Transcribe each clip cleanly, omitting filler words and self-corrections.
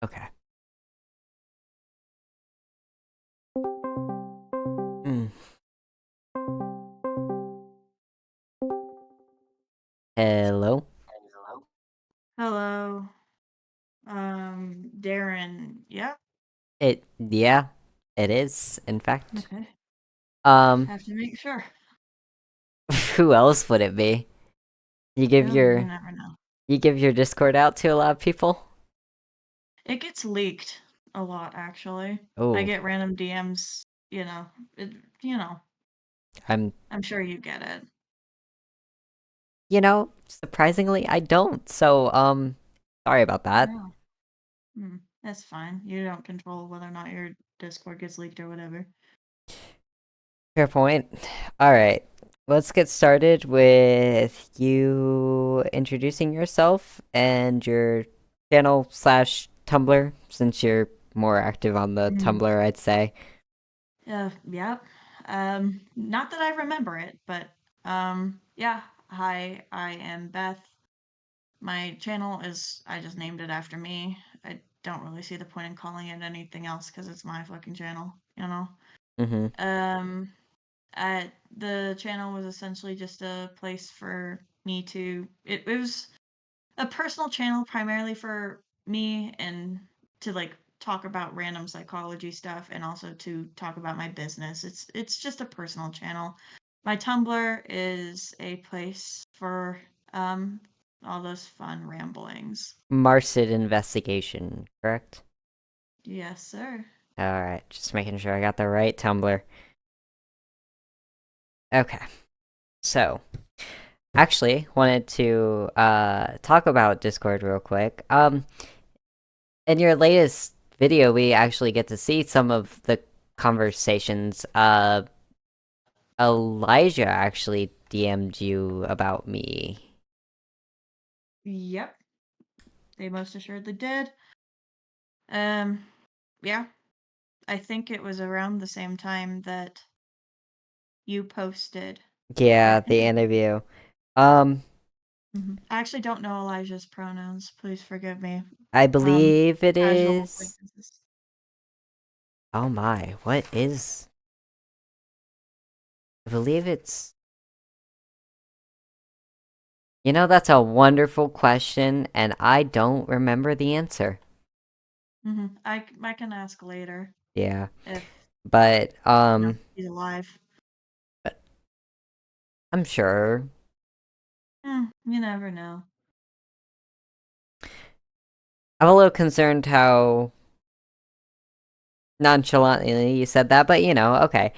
Okay. Mm. Hello. Hello, Darren. Yeah, Yeah, it is, in fact. okay. Um, Have to make sure. who else would it be? You give Oh, you your never know. you give your Discord out to a lot of people? It gets leaked a lot, actually. I Oh, get random DMs. You know, it, you know. I'm I'm sure you get it. surprisingly I don't. So, sorry about that. Oh, that's fine. You don't control whether or not your Discord gets leaked or whatever. Fair point. All right. Let's get started with you introducing yourself and your channel slash Tumblr, since you're more active on the Mm. Tumblr, I'd say. Yeah. Not that I remember it, but yeah. Hi, I am Beth. My channel is, I just named it after me. I don't really see the point in calling it anything else because it's my fucking channel, you know? Mm-hmm. Um, the channel was essentially just a place for me to, it was a personal channel primarily for me and to like talk about random psychology stuff and also to talk about my business. It's just a personal channel. My Tumblr is a place for um all those fun ramblings. Marsid investigation, correct? Yes, sir. All right, just making sure I got the right Tumblr. Okay, so actually wanted to talk about Discord real quick. In your latest video, we actually get to see some of the conversations. Elijah actually DM'd you about me. Yep, they most assuredly did. Um, yeah, I think it was around the same time that you posted Yeah, that the interview. interview. Um, I actually don't know Elijah's pronouns. Please forgive me I from believe it casual is. acquaintances. Oh my, what is? I believe it's. That's a wonderful question, and I don't remember the answer. I can ask later Yeah, if but he's alive. I'm sure. You never know. I'm a little concerned how nonchalantly you said that, but okay.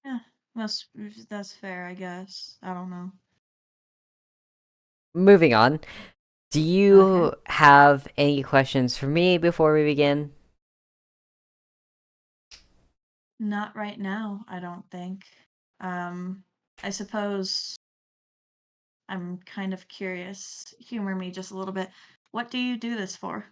Yeah, that's fair, I guess. I don't know. Moving on. Do Okay. you have any questions for me before we begin? Not right now, I don't think. Um, I suppose I'm kind of curious. Humor me just a little bit. What do you do this for?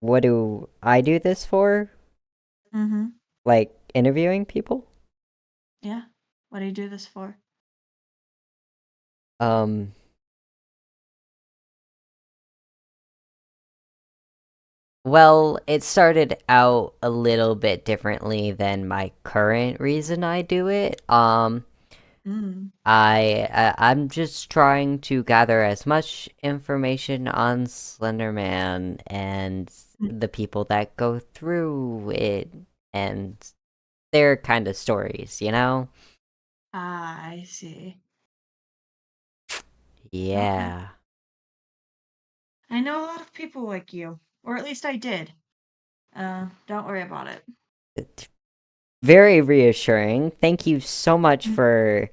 What do I do this for? Mm-hmm. Like interviewing people? Yeah. What do you do this for? Um, well, it started out a little bit differently than my current reason I do it. Mm. I'm just trying to gather as much information on Slenderman and Mm. the people that go through it and their kind of stories, you know? Ah, I see. Okay. Yeah. I know a lot of people like you, or at least I did. Don't worry about it. It's very reassuring. Thank you so much Mm. for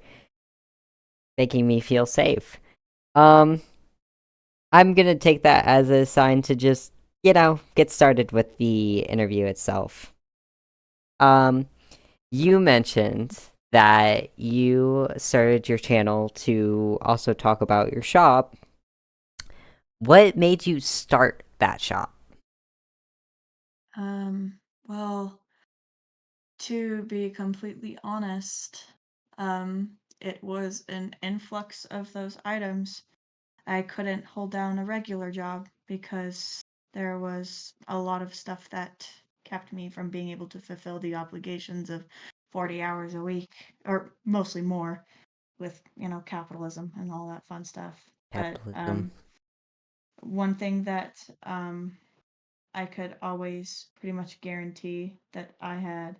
making me feel safe. Um, I'm gonna take that as a sign to just, get started with the interview itself. Um, you mentioned that you started your channel to also talk about your shop. What made you start that shop? Well, to be completely honest, it was an influx of those items. I couldn't hold down a regular job because there was a lot of stuff that kept me from being able to fulfill the obligations of 40 hours a week, or mostly more, with capitalism and all that fun stuff. But Capitalism. one thing that I could always pretty much guarantee that I had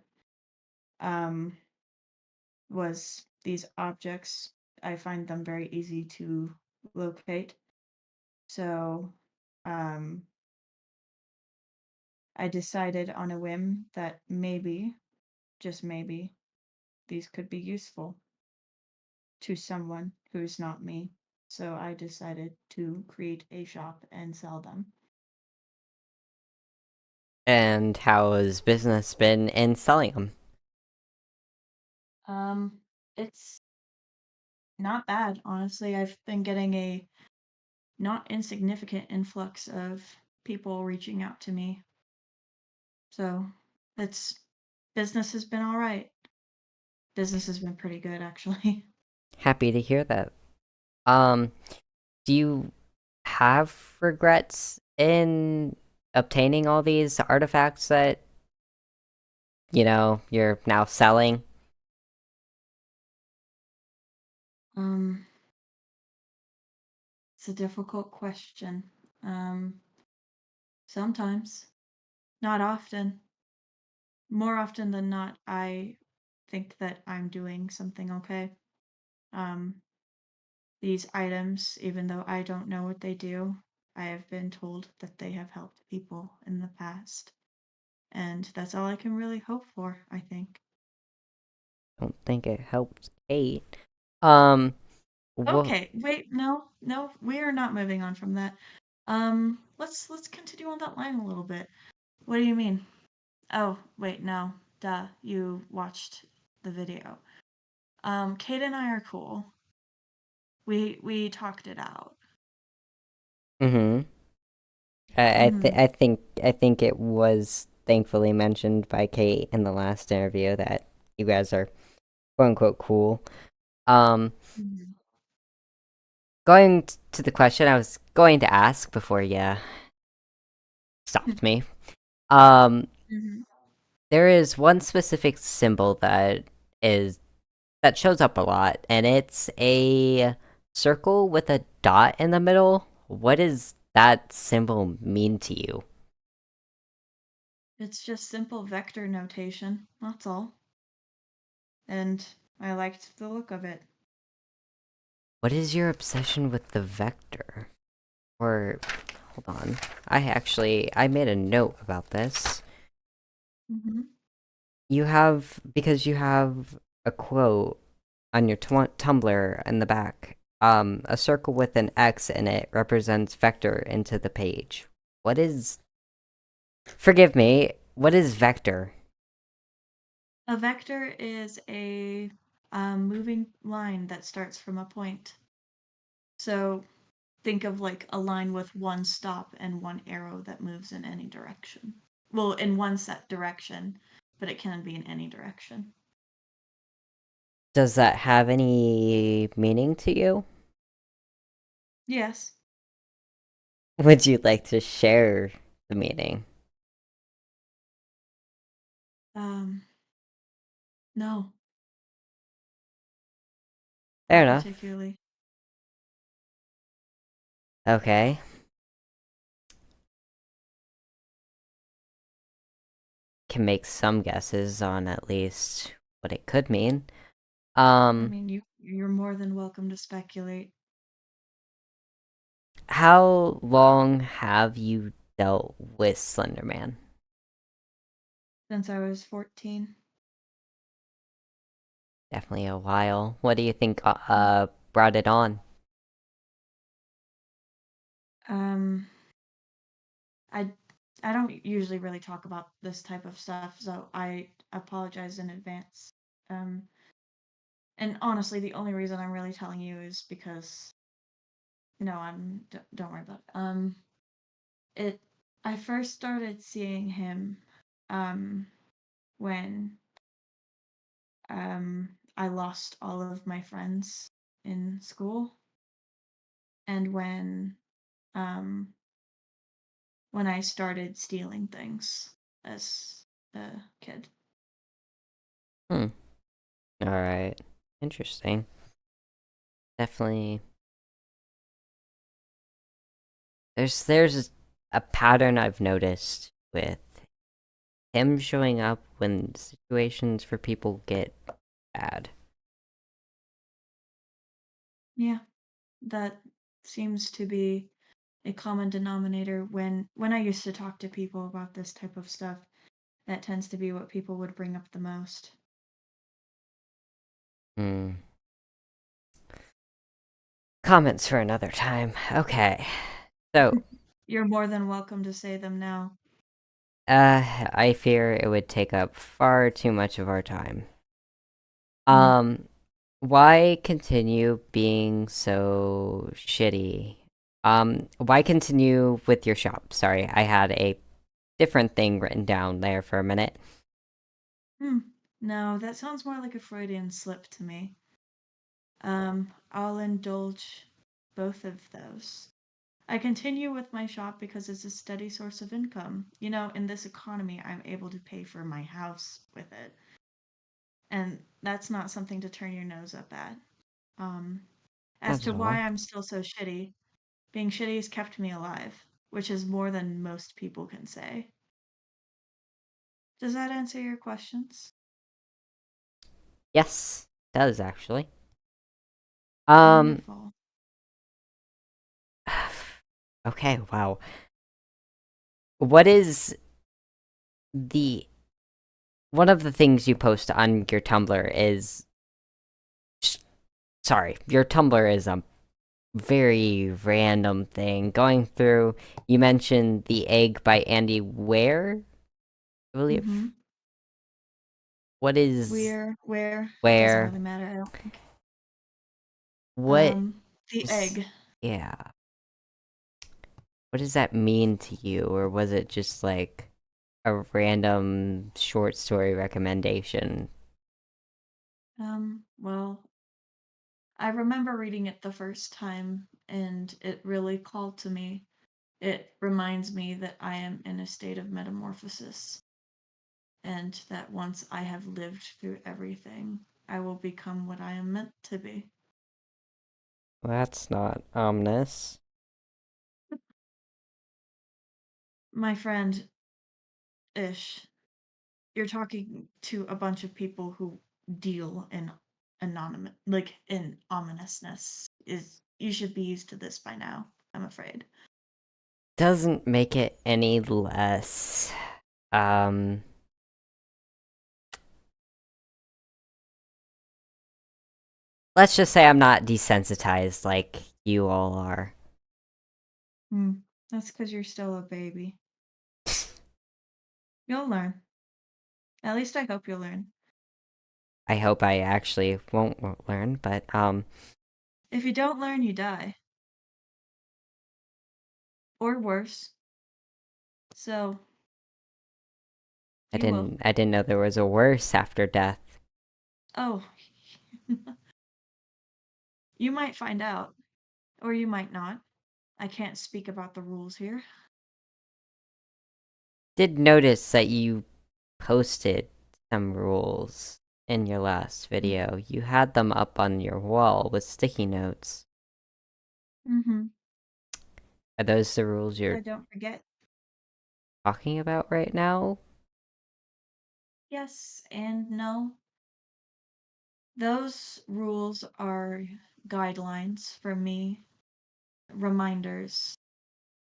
um, was these objects. I find them very easy to locate. So um, I decided on a whim that maybe, just maybe, these could be useful to someone who's not me. So I decided to create a shop and sell them. And how has business been in selling them? It's not bad, honestly. I've been getting a not insignificant influx of people reaching out to me. So it's business has been all right. Business has been pretty good, actually. Happy to hear that. Um, do you have regrets in obtaining all these artifacts that, you're now selling? Um, it's a difficult question. Um, Sometimes, not often. More often than not, I think that I'm doing something okay. Um, these items, even though I don't know what they do, I have been told that they have helped people in the past. And that's all I can really hope for, I think. Don't think it helps Kate. Um, what? Okay, wait, no, no, we are not moving on from that. Let's continue on that line a little bit. What do you mean? Oh, wait, no. Duh, you watched the video. Kate and I are cool. We talked it out. Mm-hmm. I, I, th- Mm-hmm. I think it was thankfully mentioned by Kate in the last interview that you guys are quote unquote cool. Um, Mm-hmm. going to the question I was going to ask before you stopped me. Um, Mm-hmm. there is one specific symbol is that shows up a lot, and it's a circle with a dot in the middle. What does that symbol mean to you? It's just simple vector notation, that's all. And I liked the look of it. What is your obsession with the vector? Or, hold on. I made a note about this. Mm-hmm. Because you have a quote on your Tumblr in the back. A circle with an X in it represents vector into the page. What is, forgive me, what is vector? A vector is a moving line that starts from a point. So think of like a line with one stop and one arrow that moves in any direction. Well, in one set direction, but it can be in any direction. Does that have any meaning to you? Yes. Would you like to share the meaning? Um, no, Fair not enough. particularly. Okay. Can make some guesses on at least what it could mean. I Um, mean, you're more than welcome to speculate. how long have you dealt with Slenderman? Since I was 14. Definitely a while. What do you think brought it on? Um, I I don't usually really talk about this type of stuff, so I apologize in advance. Um, and honestly, the only reason I'm really telling you is because don't worry about it. It I first started seeing him um when I lost all of my friends in school, and um when I started stealing things as a kid. Hmm. All right. Interesting. Definitely. There's a pattern I've noticed with him showing up when situations for people get bad. Yeah, that seems to be a common denominator when I used to talk to people about this type of stuff. That tends to be what people would bring up the most. Hmm. Comments for another time. Okay. So, You're more than welcome to say them now. I fear it would take up far too much of our time. Hmm. Um, why continue being so shitty? Why continue with your shop? Sorry, I had a different thing written down there for a minute. Hmm. No, that sounds more like a Freudian slip to me. I'll indulge both of those. I continue with my shop because it's a steady source of income. You know, in this economy, I'm able to pay for my house with it. And that's not something to turn your nose up at. Um, as That's to why all. I'm still so shitty, being shitty has kept me alive, which is more than most people can say. Does that answer your questions? Yes, it does actually. Um, Wonderful. okay, wow. What is the one of the things you post on your Tumblr is sorry, your Tumblr is a very random thing. Going through, you mentioned The Egg by Andy Ware, I believe. Mm-hmm. What is Where doesn't where? really matter, I don't think. What The just egg. yeah. What does that mean to you? Or was it just like a random short story recommendation? Well, I remember reading it the first time and it really called to me. It reminds me that I am in a state of metamorphosis and that once I have lived through everything, I will become what I am meant to be. That's not ominous. My friend Ish, you're talking to a bunch of people who deal in anonymous, like in ominousness. Is you should be used to this by now, I'm afraid. Doesn't make it any less. Um, let's just say I'm not desensitized like you all are. Hmm. That's because you're still a baby. You'll learn. At least I hope you'll learn. I hope I actually won't learn, but If you don't learn, you die. Or worse. So, you will. I didn't know there was a worse after death. Oh, you might find out. Or you might not. I can't speak about the rules here. Did notice that you posted some rules in your last video. You had them up on your wall with sticky notes. Mm-hmm. Are those the rules I you're don't forget. talking about right now? Yes and no. Those rules are guidelines for me, reminders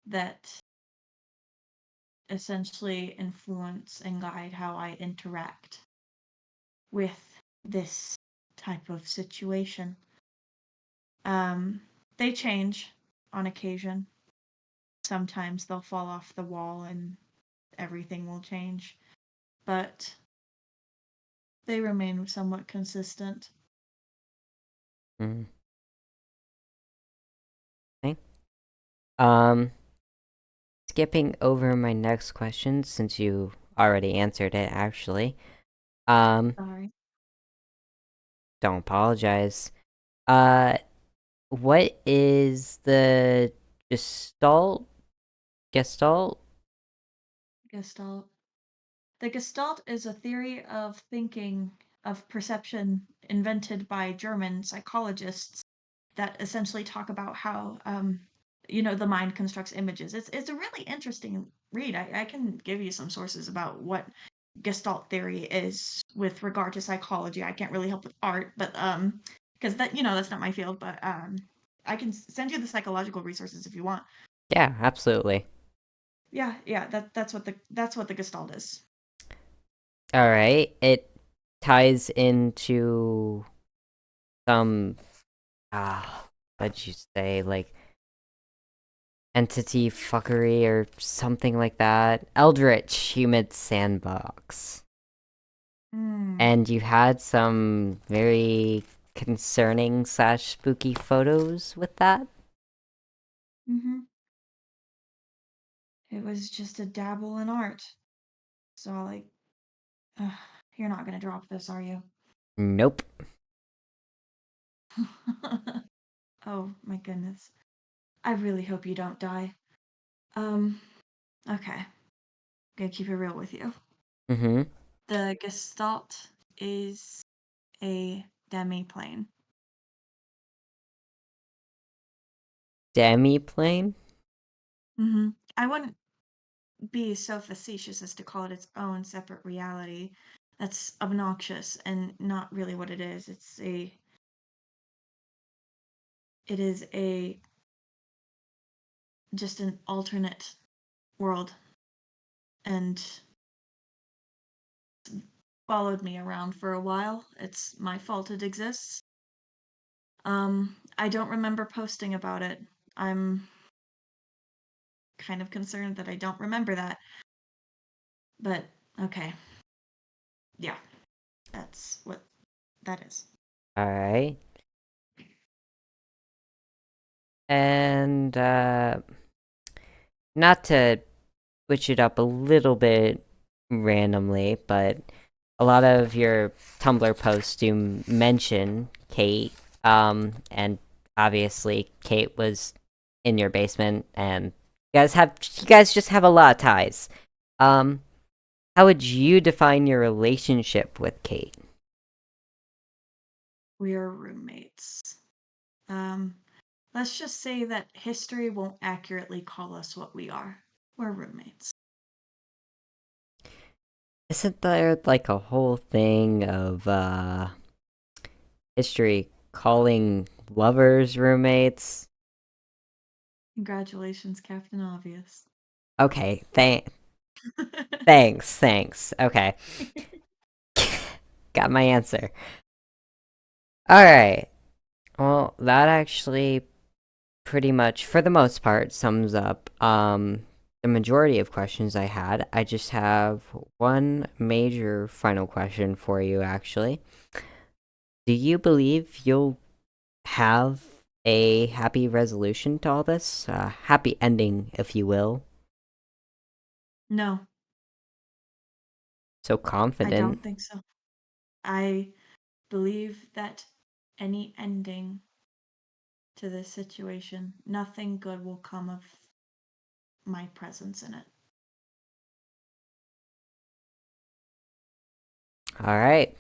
that essentially influence and guide how I interact with this type of situation. Um, they change on occasion. Sometimes they'll fall off the wall and everything will change, but they remain somewhat consistent. Mm, okay. Um, skipping over my next question since you already answered it, actually. Um, Sorry. don't apologize. Uh, what is the Gestalt? Gestalt? Gestalt. The Gestalt is a theory of thinking, of perception, invented by German psychologists that essentially talk about how the mind constructs images. It's a really interesting read. I can give you some sources about what Gestalt theory is with regard to psychology. I can't really help with art, but because that's not my field. But I can send you the psychological resources if you want. Yeah, absolutely. Yeah. That's what the Gestalt is. All right. It ties into some what'd you say? Like entity fuckery or something like that. Eldritch Humid Sandbox. Hmm. And you had some very concerning slash spooky photos with that. Mm-hmm. It was just a dabble in art. So like, ugh, you're not gonna drop this, are you? Nope. Oh my goodness. I really hope you don't die. Um, okay. Gonna keep it real with you. Mm-hmm. The Gestalt is a demi-plane. Demiplane? I wouldn't be so facetious as to call it its own separate reality. That's obnoxious and not really what it is. It is a just an alternate world and followed me around for a while. It's my fault it exists. I don't remember posting about it. I'm kind of concerned that I don't remember that. But okay. Yeah, that's what that is. Alright. And, not to switch it up a little bit randomly, but a lot of your Tumblr posts do mention Kate, and obviously Kate was in your basement, and you guys just have a lot of ties. Um, how would you define your relationship with Kate? We are roommates. Um, let's just say that history won't accurately call us what we are. We're roommates. Isn't there like a whole thing of history calling lovers roommates? Congratulations, Captain Obvious. Okay, thanks. Okay. Got my answer. Alright. Well, that actually pretty much, for the most part, sums up the majority of questions I had. I just have one major final question for you, actually. Do you believe you'll have a happy resolution to all this? A happy ending, if you will. No, So I confident. don't think so. I believe that any ending to this situation, nothing good will come of my presence in it. Alright.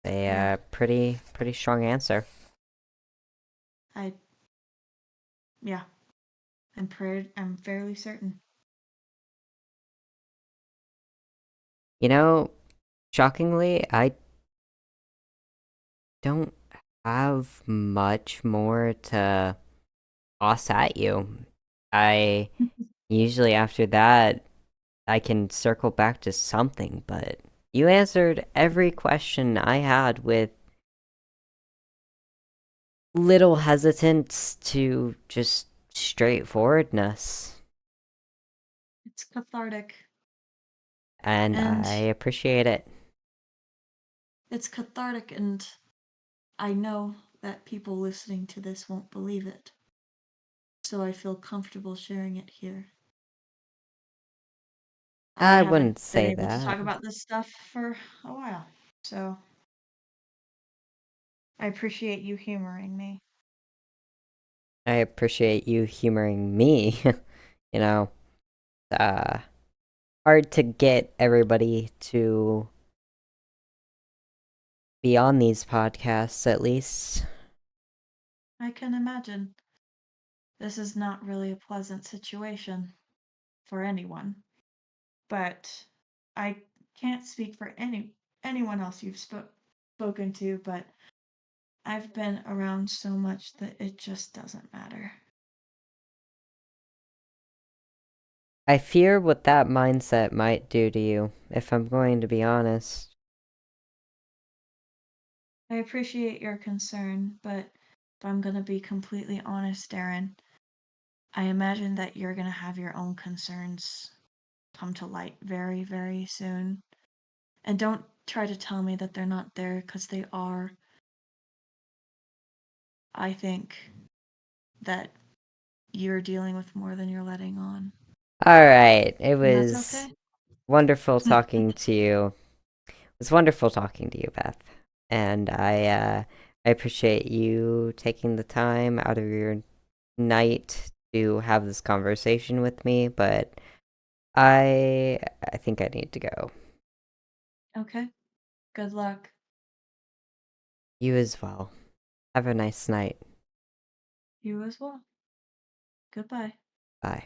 A Yeah, pretty strong answer. I yeah, I'm fairly certain. You know, shockingly, I don't have much more to toss at you. I usually after that I can circle back to something, but you answered every question I had with little hesitance to just straightforwardness, It's cathartic. and And I appreciate it. it's cathartic, and I know that people listening to this won't believe it. So I feel comfortable sharing it here. I I haven't wouldn't been say able to that. talk about this stuff for a while. So I appreciate you humoring me. I appreciate you humoring me, you know. hard to get everybody to be on these podcasts, at least. I can imagine. This is not really a pleasant situation for anyone, but I can't speak for anyone else you've spoken to, but I've been around so much that it just doesn't matter. I fear what that mindset might do to you, if I'm going to be honest. I appreciate your concern, but if I'm gonna be completely honest, Darren, I imagine that you're gonna have your own concerns come to light very, very soon. And don't try to tell me that they're not there, because they are. I think that you're dealing with more than you're letting on. Alright, it And that's was okay. wonderful talking to you. It was wonderful talking to you, Beth. And I appreciate you taking the time out of your night to have this conversation with me, but I think I need to go. Okay. Good luck. You as well. Have a nice night. You as well. Goodbye. Bye.